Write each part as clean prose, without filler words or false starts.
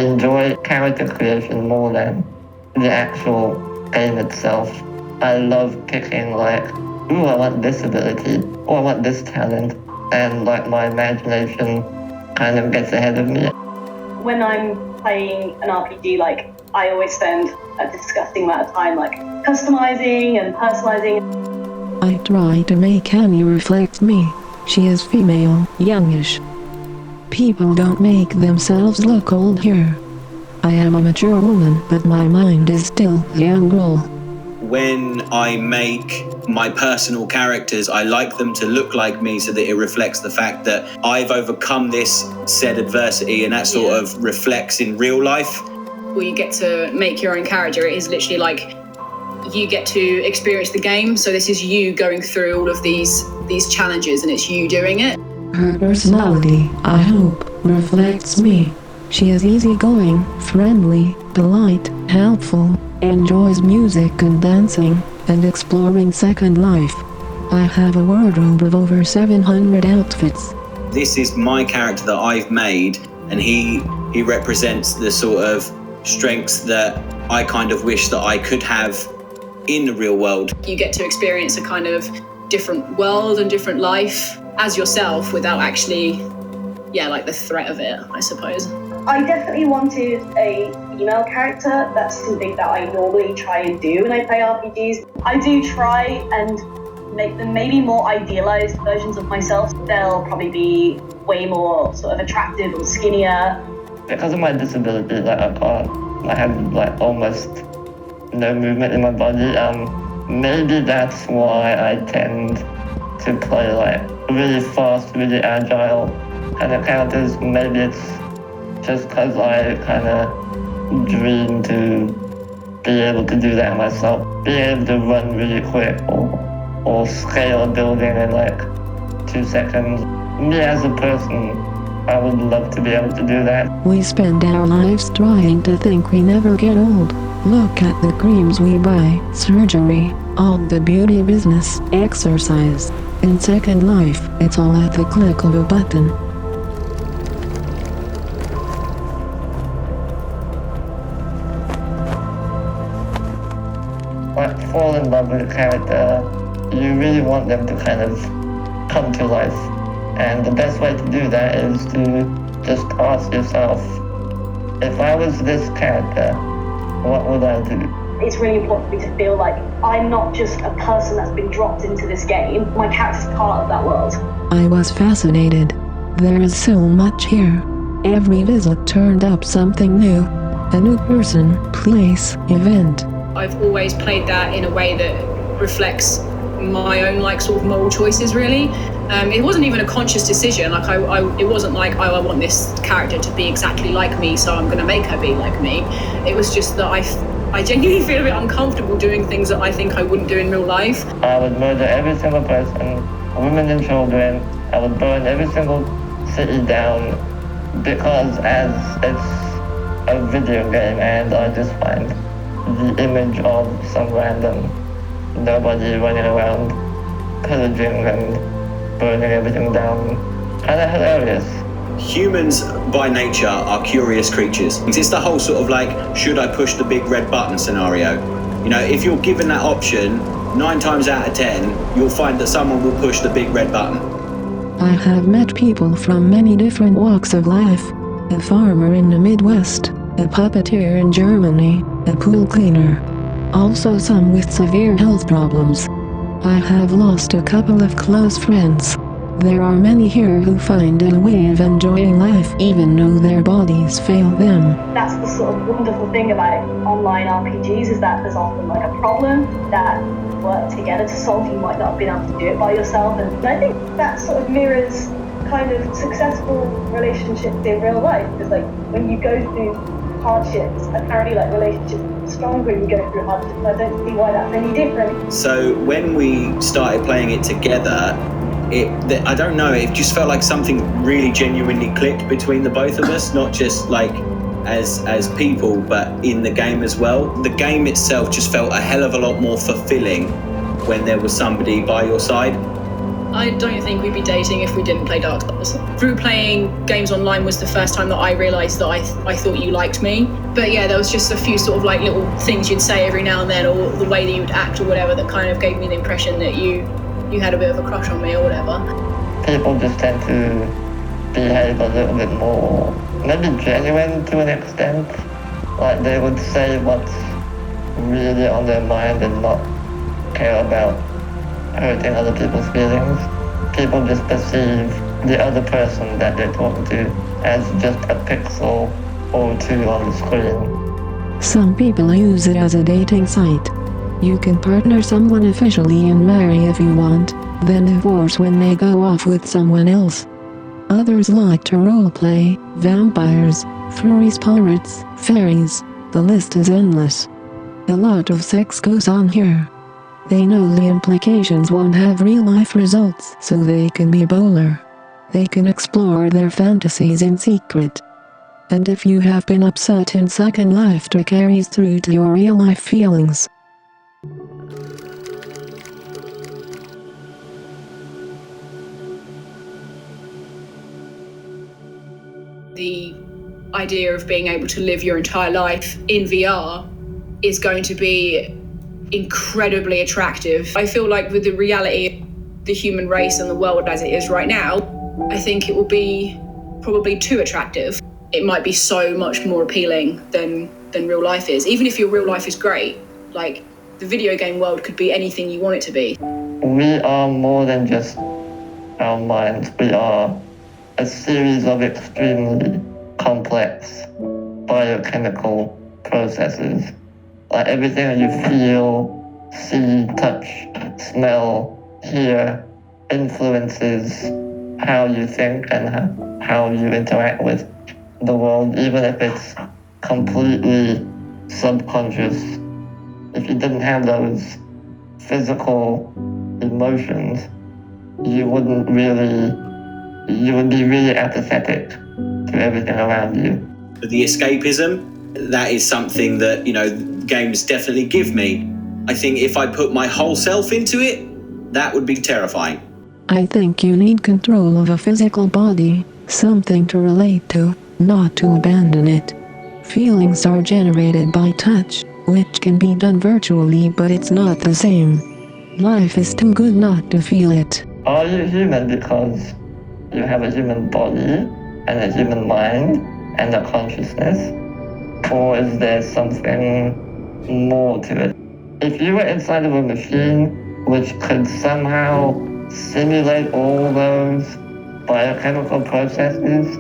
enjoy character creation more than the actual game itself. I love picking like, ooh, I want this ability, or I want this talent, and like my imagination kind of gets ahead of me. When I'm playing an RPG, like I always spend a disgusting amount of time like customizing and personalizing. I try to make Annie reflect me. She is female, youngish. People don't make themselves look old here. I am a mature woman, but my mind is still a young girl. When I make my personal characters, I like them to look like me so that it reflects the fact that I've overcome this said adversity, and that sort of reflects in real life. When you get to make your own character, it is literally like you get to experience the game. So this is you going through all of these challenges, and it's you doing it. Her personality, I hope, reflects me. She is easygoing, friendly, polite, helpful, enjoys music and dancing, and exploring Second Life. I have a wardrobe of over 700 outfits. This is my character that I've made, and he represents the sort of strengths that I kind of wish that I could have in the real world. You get to experience a kind of different world and different life as yourself without actually, like the threat of it, I suppose. I definitely wanted a female character. That's something that I normally try and do when I play RPGs. I do try and make them maybe more idealized versions of myself. They'll probably be way more sort of attractive or skinnier. Because of my disability, I have like almost no movement in my body. Maybe that's why I tend to play like really fast, really agile kind of characters. Maybe it's just because I kind of dream to be able to do that myself. Being able to run really quick or scale a building in like 2 seconds. Me as a person, I would love to be able to do that. We spend our lives trying to think we never get old. Look at the creams we buy, surgery, all the beauty business, exercise. In Second Life, it's all at the click of a button. Like, fall in love with a character, you really want them to kind of come to life. And the best way to do that is to just ask yourself, if I was this character, what would I do? It's really important for me to feel like I'm not just a person that's been dropped into this game. My character's part of that world. I was fascinated. There is so much here. Every visit turned up something new. A new person, place, event. I've always played that in a way that reflects my own sort of moral choices, really. It wasn't even a conscious decision. It wasn't like, oh, I want this character to be exactly like me, so I'm going to make her be like me. It was just that I genuinely feel a bit uncomfortable doing things that I think I wouldn't do in real life. I would murder every single person, women and children. I would burn every single city down, because as it's a video game and I just find the image of some random nobody running around pillaging and burning everything down kind of hilarious. Humans by nature are curious creatures. It's the whole sort of like, should I push the big red button scenario? You know, if you're given that option, 9 times out of 10, you'll find that someone will push the big red button. I have met people from many different walks of life. A farmer in the Midwest, a puppeteer in Germany, a pool cleaner. Also some with severe health problems. I have lost a couple of close friends. There are many here who find a way of enjoying life even though their bodies fail them. That's the sort of wonderful thing about online RPGs, is that there's often like a problem that work together to solve. You might not have been able to do it by yourself, and I think that sort of mirrors kind of successful relationships in real life, because like when you go through hardships, apparently like relationships are stronger when you go through hardships. I don't see why that's any different. So when we started playing it together, I don't know, it just felt like something really genuinely clicked between the both of us, not just like as people, but in the game as well. The game itself just felt a hell of a lot more fulfilling when there was somebody by your side. I don't think we'd be dating if we didn't play Dark Souls. Through playing games online was the first time that I realised that I thought you liked me. But yeah, there was just a few sort of like little things you'd say every now and then, or the way that you'd act or whatever, that kind of gave me the impression that you had a bit of a crush on me or whatever. People just tend to behave a little bit more, maybe genuine to an extent. Like they would say what's really on their mind and not care about hurting other people's feelings. People just perceive the other person that they're talking to as just a pixel or two on the screen. Some people use it as a dating site. You can partner someone officially and marry if you want, then divorce when they go off with someone else. Others like to roleplay, vampires, furries, pirates, fairies, the list is endless. A lot of sex goes on here. They know the implications won't have real-life results, so they can be bolder. They can explore their fantasies in secret. And if you have been upset in Second Life, it carries through to your real-life feelings. The idea of being able to live your entire life in VR is going to be incredibly attractive. I feel like with the reality of the human race and the world as it is right now, I think it will be probably too attractive. It might be so much more appealing than real life is. Even if your real life is great, like the video game world could be anything you want it to be. We are more than just our minds. We are a series of extremely complex biochemical processes. Like everything that you feel, see, touch, smell, hear influences how you think and how you interact with the world, even if it's completely subconscious. If you didn't have those physical emotions, you would be really apathetic to everything around you. The escapism, that is something that, games definitely give me. I think if I put my whole self into it, that would be terrifying. I think you need control of a physical body, something to relate to, not to abandon it. Feelings are generated by touch, which can be done virtually, but it's not the same. Life is too good not to feel it. Are you human because you have a human body and a human mind and a consciousness? Or is there something more to it? If you were inside of a machine which could somehow simulate all those biochemical processes,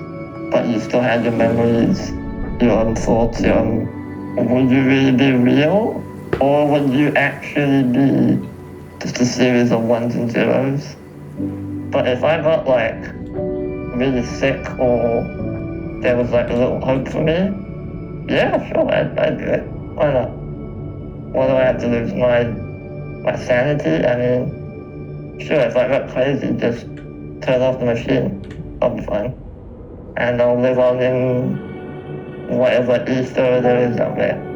but you still had your memories, your own thoughts, would you really be real? Or would you actually be just a series of ones and zeros? But if I got really sick or there was a little hope for me, yeah, sure, I'd do it. Why not? What do I have to lose? My sanity? I mean, sure, if I got crazy, just turn off the machine. I'll be fine. And I'll live on in whatever ether there is out there.